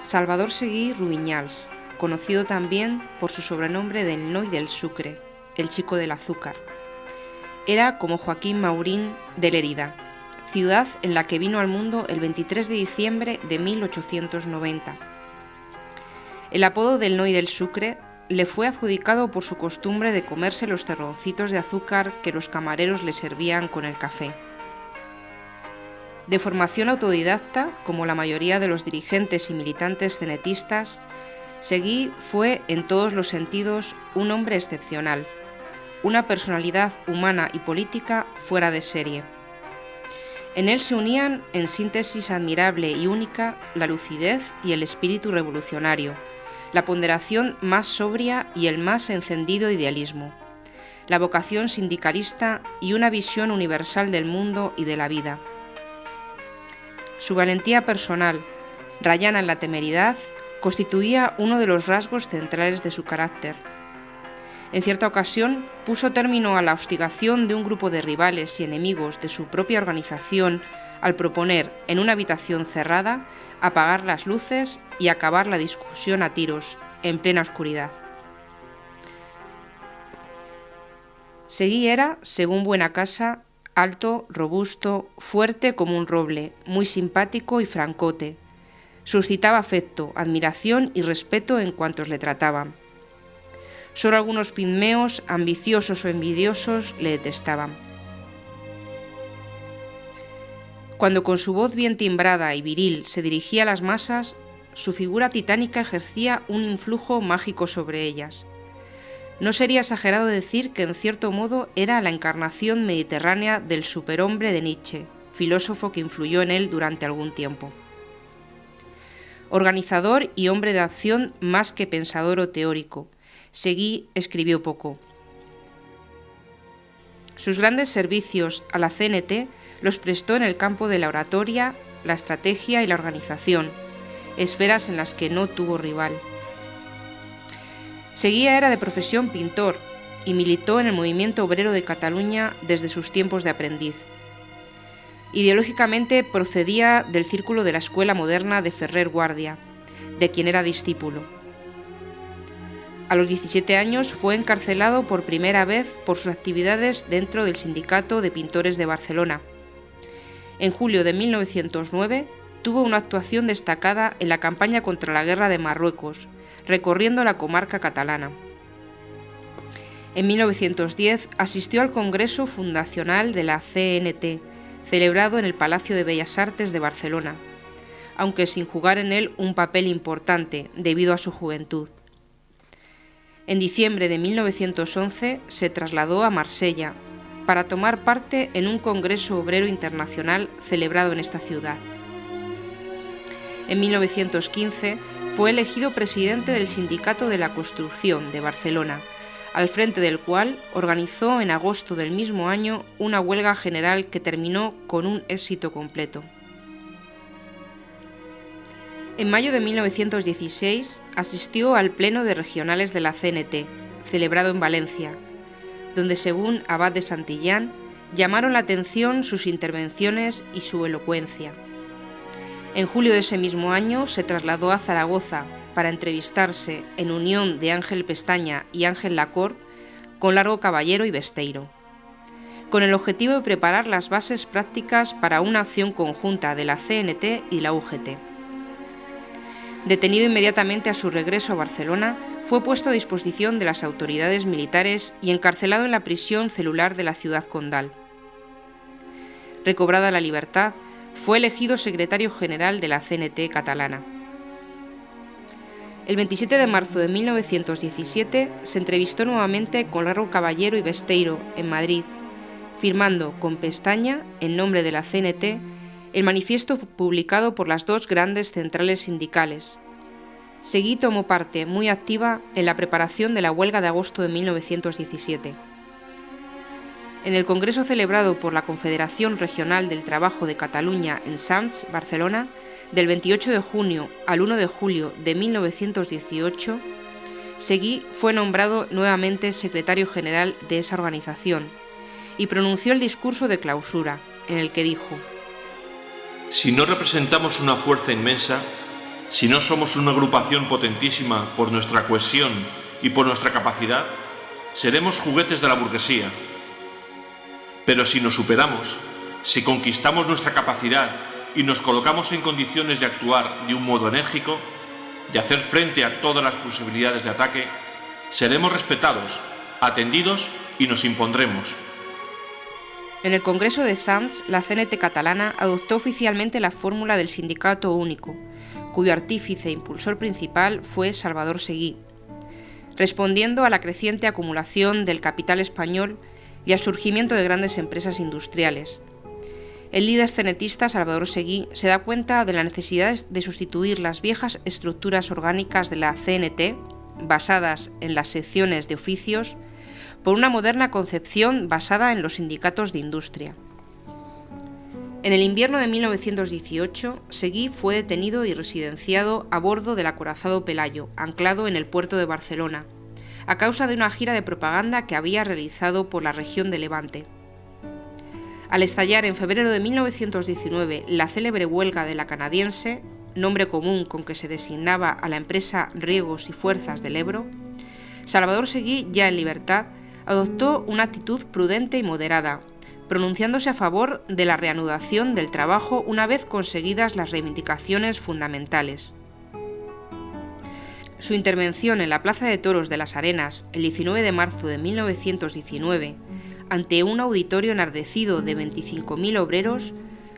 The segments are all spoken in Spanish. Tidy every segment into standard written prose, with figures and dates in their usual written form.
Salvador Seguí Rubiñals, conocido también por su sobrenombre del Noi del Sucre, el chico del azúcar. Era como Joaquín Maurín de Lérida, ciudad en la que vino al mundo el 23 de diciembre de 1890. El apodo del Noi del Sucre le fue adjudicado por su costumbre de comerse los terroncitos de azúcar que los camareros le servían con el café. De formación autodidacta, como la mayoría de los dirigentes y militantes cenetistas, Seguí fue, en todos los sentidos, un hombre excepcional, una personalidad humana y política fuera de serie. En él se unían, en síntesis admirable y única, la lucidez y el espíritu revolucionario, la ponderación más sobria y el más encendido idealismo, la vocación sindicalista y una visión universal del mundo y de la vida. Su valentía personal, rayana en la temeridad, constituía uno de los rasgos centrales de su carácter. En cierta ocasión puso término a la hostigación de un grupo de rivales y enemigos de su propia organización al proponer, en una habitación cerrada, apagar las luces y acabar la discusión a tiros, en plena oscuridad. Seguí era, según Buenacasa, alto, robusto, fuerte como un roble, muy simpático y francote. Suscitaba afecto, admiración y respeto en cuantos le trataban. Solo algunos pigmeos, ambiciosos o envidiosos, le detestaban. Cuando con su voz bien timbrada y viril se dirigía a las masas, su figura titánica ejercía un influjo mágico sobre ellas. No sería exagerado decir que en cierto modo era la encarnación mediterránea del superhombre de Nietzsche, filósofo que influyó en él durante algún tiempo. Organizador y hombre de acción más que pensador o teórico, Seguí escribió poco. Sus grandes servicios a la CNT los prestó en el campo de la oratoria, la estrategia y la organización, esferas en las que no tuvo rival. Seguía era de profesión pintor y militó en el movimiento obrero de Cataluña desde sus tiempos de aprendiz. Ideológicamente procedía del círculo de la Escuela Moderna de Ferrer Guardia, de quien era discípulo. A los 17 años fue encarcelado por primera vez por sus actividades dentro del Sindicato de Pintores de Barcelona. En julio de 1909 tuvo una actuación destacada en la campaña contra la guerra de Marruecos, recorriendo la comarca catalana. En 1910 asistió al Congreso Fundacional de la CNT, celebrado en el Palacio de Bellas Artes de Barcelona, aunque sin jugar en él un papel importante debido a su juventud. En diciembre de 1911 se trasladó a Marsella para tomar parte en un Congreso Obrero Internacional celebrado en esta ciudad. En 1915 fue elegido presidente del Sindicato de la Construcción de Barcelona, al frente del cual organizó en agosto del mismo año una huelga general que terminó con un éxito completo. En mayo de 1916 asistió al Pleno de Regionales de la CNT, celebrado en Valencia, donde, según Abad de Santillán, llamaron la atención sus intervenciones y su elocuencia. En julio de ese mismo año se trasladó a Zaragoza para entrevistarse, en unión de Ángel Pestaña y Ángel Lacorte, con Largo Caballero y Besteiro, con el objetivo de preparar las bases prácticas para una acción conjunta de la CNT y la UGT. Detenido inmediatamente a su regreso a Barcelona, fue puesto a disposición de las autoridades militares y encarcelado en la prisión celular de la ciudad condal. Recobrada la libertad, fue elegido secretario general de la CNT catalana. El 27 de marzo de 1917 se entrevistó nuevamente con Largo Caballero y Besteiro en Madrid, firmando con Pestaña, en nombre de la CNT, el manifiesto publicado por las dos grandes centrales sindicales. Seguí tomó parte muy activa en la preparación de la huelga de agosto de 1917. En el congreso celebrado por la Confederación Regional del Trabajo de Cataluña en Sants, Barcelona, del 28 de junio al 1 de julio de 1918, Seguí fue nombrado nuevamente secretario general de esa organización y pronunció el discurso de clausura, en el que dijo: Si no representamos una fuerza inmensa, Si no somos una agrupación potentísima por nuestra cohesión y por nuestra capacidad, seremos juguetes de la burguesía. Pero si nos superamos, si conquistamos nuestra capacidad y nos colocamos en condiciones de actuar de un modo enérgico, de hacer frente a todas las posibilidades de ataque, seremos respetados, atendidos y nos impondremos. En el Congreso de Sants, la CNT catalana adoptó oficialmente la fórmula del sindicato único, cuyo artífice e impulsor principal fue Salvador Seguí, respondiendo a la creciente acumulación del capital español y al surgimiento de grandes empresas industriales. El líder cenetista Salvador Seguí se da cuenta de la necesidad de sustituir las viejas estructuras orgánicas de la CNT, basadas en las secciones de oficios, por una moderna concepción basada en los sindicatos de industria. En el invierno de 1918, Seguí fue detenido y residenciado a bordo del acorazado Pelayo, anclado en el puerto de Barcelona, a causa de una gira de propaganda que había realizado por la región de Levante. Al estallar en febrero de 1919 la célebre huelga de la Canadiense, nombre común con que se designaba a la empresa Riegos y Fuerzas del Ebro, Salvador Seguí, ya en libertad, adoptó una actitud prudente y moderada, pronunciándose a favor de la reanudación del trabajo una vez conseguidas las reivindicaciones fundamentales. Su intervención en la Plaza de Toros de las Arenas el 19 de marzo de 1919, ante un auditorio enardecido de 25.000 obreros,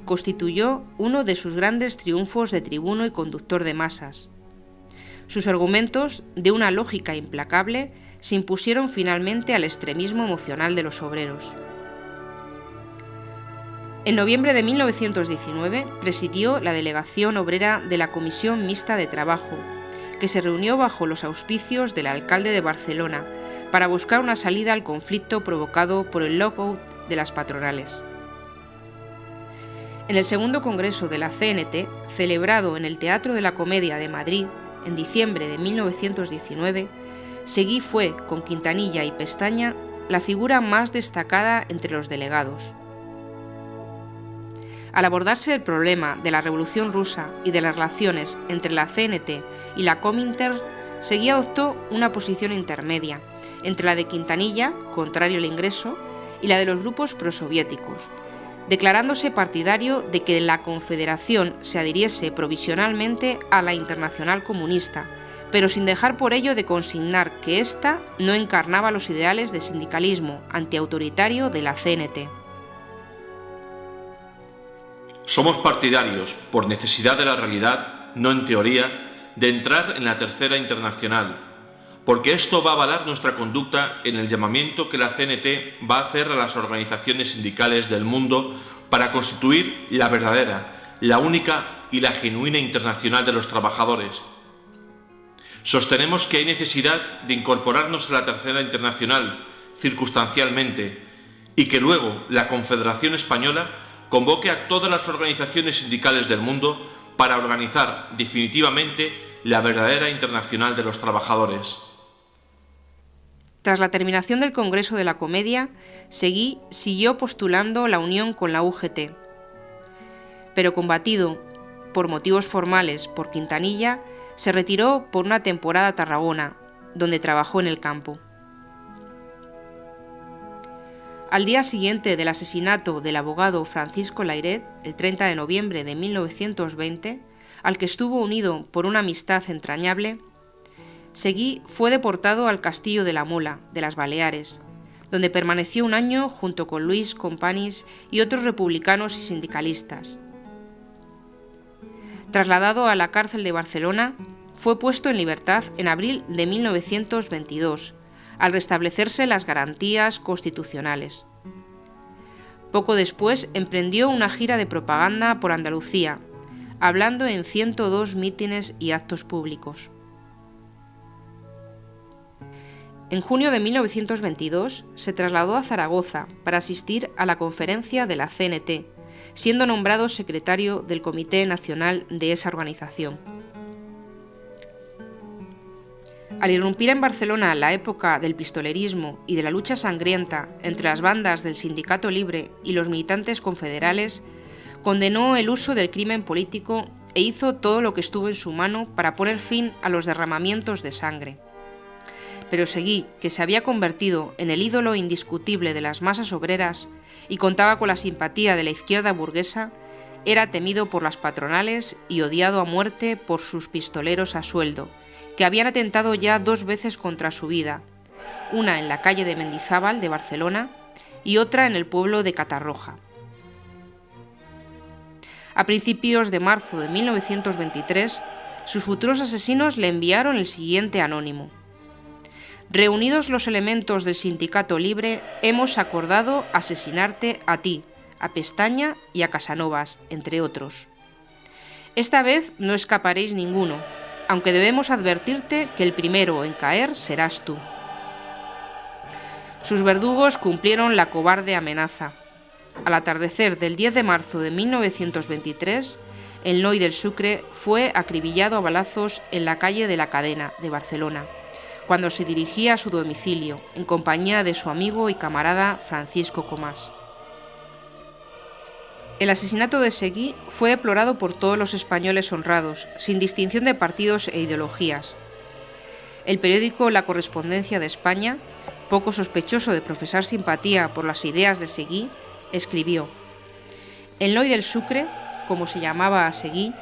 constituyó uno de sus grandes triunfos de tribuno y conductor de masas. Sus argumentos, de una lógica implacable, se impusieron finalmente al extremismo emocional de los obreros. En noviembre de 1919 presidió la delegación obrera de la Comisión Mixta de Trabajo, que se reunió bajo los auspicios del alcalde de Barcelona para buscar una salida al conflicto provocado por el lockout de las patronales. En el segundo congreso de la CNT, celebrado en el Teatro de la Comedia de Madrid en diciembre de 1919, Seguí fue, con Quintanilla y Pestaña, la figura más destacada entre los delegados. Al abordarse el problema de la Revolución Rusa y de las relaciones entre la CNT y la Comintern, Seguí adoptó una posición intermedia entre la de Quintanilla, contrario al ingreso, y la de los grupos prosoviéticos, declarándose partidario de que la Confederación se adhiriese provisionalmente a la Internacional Comunista, pero sin dejar por ello de consignar que ésta no encarnaba los ideales de sindicalismo antiautoritario de la CNT. Somos partidarios, por necesidad de la realidad, no en teoría, de entrar en la Tercera Internacional, porque esto va a avalar nuestra conducta en el llamamiento que la CNT va a hacer a las organizaciones sindicales del mundo para constituir la verdadera, la única y la genuina internacional de los trabajadores. Sostenemos que hay necesidad de incorporarnos a la Tercera Internacional circunstancialmente y que luego la Confederación Española convoque a todas las organizaciones sindicales del mundo para organizar definitivamente la verdadera internacional de los trabajadores. Tras la terminación del Congreso de la Comedia, Seguí siguió postulando la unión con la UGT, pero combatido por motivos formales por Quintanilla, se retiró por una temporada a Tarragona, donde trabajó en el campo. Al día siguiente del asesinato del abogado Francisco Layret, el 30 de noviembre de 1920, al que estuvo unido por una amistad entrañable, Seguí fue deportado al Castillo de la Mola, de las Baleares, donde permaneció un año junto con Luis Companys y otros republicanos y sindicalistas. Trasladado a la cárcel de Barcelona, fue puesto en libertad en abril de 1922, al restablecerse las garantías constitucionales. Poco después emprendió una gira de propaganda por Andalucía, hablando en 102 mítines y actos públicos. En junio de 1922 se trasladó a Zaragoza para asistir a la conferencia de la CNT, siendo nombrado secretario del Comité Nacional de esa organización. Al irrumpir en Barcelona la época del pistolerismo y de la lucha sangrienta entre las bandas del Sindicato Libre y los militantes confederales, condenó el uso del crimen político e hizo todo lo que estuvo en su mano para poner fin a los derramamientos de sangre. Pero Seguí, que se había convertido en el ídolo indiscutible de las masas obreras y contaba con la simpatía de la izquierda burguesa, era temido por las patronales y odiado a muerte por sus pistoleros a sueldo, que habían atentado ya 2 veces contra su vida, una en la calle de Mendizábal de Barcelona y otra en el pueblo de Catarroja. A principios de marzo de 1923, sus futuros asesinos le enviaron el siguiente anónimo: «Reunidos los elementos del Sindicato Libre, hemos acordado asesinarte a ti, a Pestaña y a Casanovas, entre otros. Esta vez no escaparéis ninguno, aunque debemos advertirte que el primero en caer serás tú». Sus verdugos cumplieron la cobarde amenaza. Al atardecer del 10 de marzo de 1923, el Noi del Sucre fue acribillado a balazos en la calle de la Cadena de Barcelona, cuando se dirigía a su domicilio, en compañía de su amigo y camarada Francisco Comás. El asesinato de Seguí fue deplorado por todos los españoles honrados, sin distinción de partidos e ideologías. El periódico La Correspondencia de España, poco sospechoso de profesar simpatía por las ideas de Seguí, escribió: «El Noi del Sucre, como se llamaba a Seguí,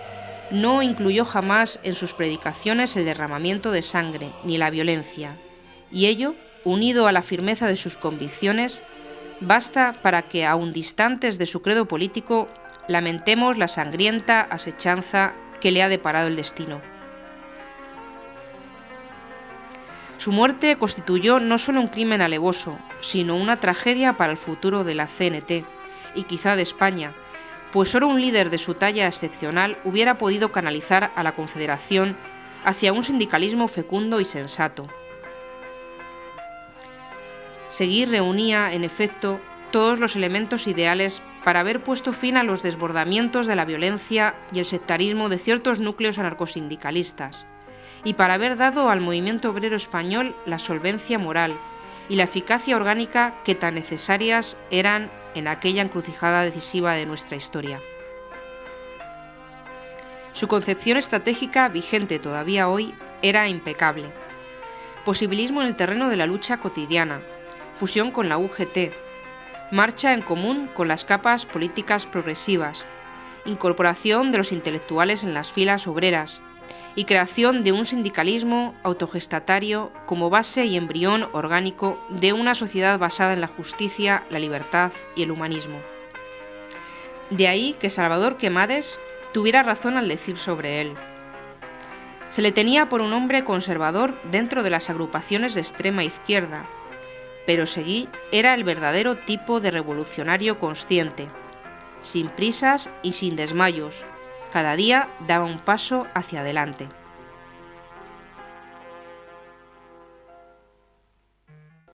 no incluyó jamás en sus predicaciones el derramamiento de sangre ni la violencia, y ello, unido a la firmeza de sus convicciones, basta para que, aun distantes de su credo político, lamentemos la sangrienta asechanza que le ha deparado el destino». Su muerte constituyó no solo un crimen alevoso, sino una tragedia para el futuro de la CNT, y quizá de España, pues solo un líder de su talla excepcional hubiera podido canalizar a la Confederación hacia un sindicalismo fecundo y sensato. Seguí reunía, en efecto, todos los elementos ideales para haber puesto fin a los desbordamientos de la violencia y el sectarismo de ciertos núcleos anarcosindicalistas, y para haber dado al movimiento obrero español la solvencia moral y la eficacia orgánica que tan necesarias eran en aquella encrucijada decisiva de nuestra historia. Su concepción estratégica, vigente todavía hoy, era impecable. Posibilismo en el terreno de la lucha cotidiana, fusión con la UGT, marcha en común con las capas políticas progresivas, incorporación de los intelectuales en las filas obreras y creación de un sindicalismo autogestatario como base y embrión orgánico de una sociedad basada en la justicia, la libertad y el humanismo. De ahí que Salvador Quemades tuviera razón al decir sobre él: se le tenía por un hombre conservador dentro de las agrupaciones de extrema izquierda, pero Seguí era el verdadero tipo de revolucionario consciente, sin prisas y sin desmayos. Cada día daba un paso hacia adelante.